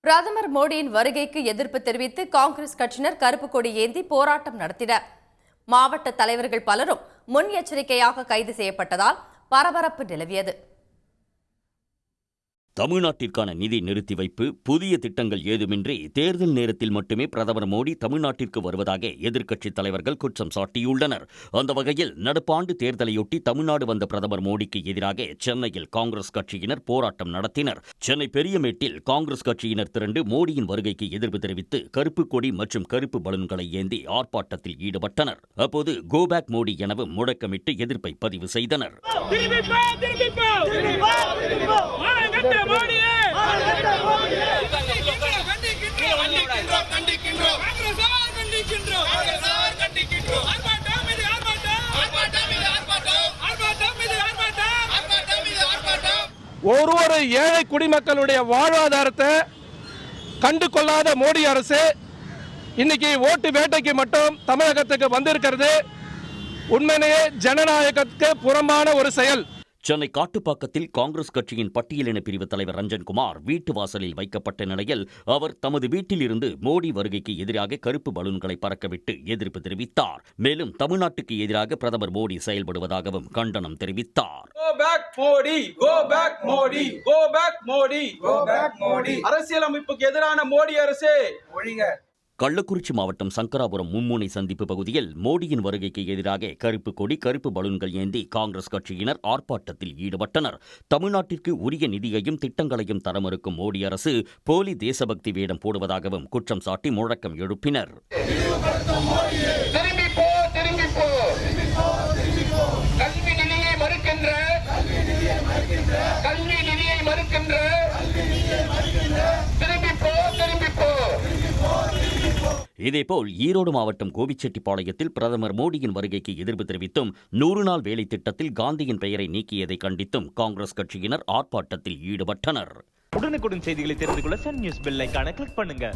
பிரதமர் மோடியின் வருகைக்கு எதிர்ப்பு தெரிவித்து காங்கிரஸ் கட்சியினர் கருப்பு கொடி ஏந்தி போராட்டம் நடத்தினர். மாவட்ட தலைவர்கள் பலரும் முன் எச்சரிக்கையாக கைது செய்யப்பட்டதால் பரபரப்பு நிலவியது. தமிழ்நாட்டிற்கான நிதி நிறுத்தி வைப்பு, புதிய திட்டங்கள் ஏதுமின்றி தேர்தல் நேரத்தில் மட்டுமே பிரதமர் மோடி தமிழ்நாட்டிற்கு வருவதாக எதிர்க்கட்சித் தலைவர்கள் குற்றம் சாட்டியுள்ளனர். அந்த வகையில் நடப்பாண்டு தேர்தலையொட்டி தமிழ்நாடு வந்த பிரதமர் மோடிக்கு எதிராக சென்னையில் காங்கிரஸ் கட்சியினர் போராட்டம் நடத்தினர். சென்னை பெரியமேட்டில் காங்கிரஸ் கட்சியினர் திரண்டு மோடியின் வருகைக்கு எதிர்ப்பு தெரிவித்து கருப்பு கொடி மற்றும் கருப்பு பலூன்களை ஏந்தி ஆர்ப்பாட்டத்தில் ஈடுபட்டனர். அப்போது கோ பேக் மோடி எனவும் முழக்கமிட்டு எதிர்ப்பை பதிவு செய்தனர். ஒரு ஏழை குடிமக்களுடைய வாழ்வாதாரத்தை கண்டு கொள்ளாத மோடி அரசு இன்னைக்கு ஓட்டு வேட்டைக்கு மட்டும் தமிழகத்துக்கு வந்திருக்கிறது உண்மையிலேயே ஜனநாயகத்துக்கு புறம்பான ஒரு செயல். சென்னை காட்டுப்பாக்கத்தில் காங்கிரஸ் கட்சியின் பட்டியலின பிரிவு தலைவர் ரஞ்சன்குமார் வீட்டு வாசலில் வைக்கப்பட்ட நிலையில் அவர் தமது வீட்டில் இருந்து மோடி வருகைக்கு எதிராக கருப்பு பலூன்களை பறக்கவிட்டு எதிர்ப்பு தெரிவித்தார். மேலும் தமிழ்நாட்டுக்கு எதிராக பிரதமர் மோடி செயல்படுவதாகவும் கண்டனம் தெரிவித்தார். அரசியலமைப்புக்கு எதிரான மோடி அரசு ஒழிங்க. கள்ளக்குறிச்சி மாவட்டம் சங்கராபுரம் மும்முனை சந்திப்பு பகுதியில் மோடியின் வருகைக்கு எதிராக கருப்பு கொடி, கருப்பு பலூன்கள் ஏந்தி காங்கிரஸ் கட்சியினர் ஆர்ப்பாட்டத்தில் ஈடுபட்டனர். தமிழ்நாட்டிற்கு உரிய நிதியையும் திட்டங்களையும் தர மறுக்கும் மோடி அரசு போலி தேசபக்தி வேடம் போடுவதாகவும் குற்றம் சாட்டி முழக்கம் எழுப்பினர். இதேபோல் ஈரோடு மாவட்டம் கோபிச்செட்டிப்பாளையத்தில் பிரதமர் மோடியின் வருகைக்கு எதிர்ப்பு தெரிவித்தும் 100 நாள் வேலை திட்டத்தில் காந்தியின் பெயரை நீக்கியதை கண்டித்தும் காங்கிரஸ் கட்சியினர் ஆர்ப்பாட்டத்தில் ஈடுபட்டனர். உடனுக்குடன் செய்திகளை தெரிந்து கொள்ள சன் நியூஸ் பெல் ஐகானை கிளிக் பண்ணுங்க.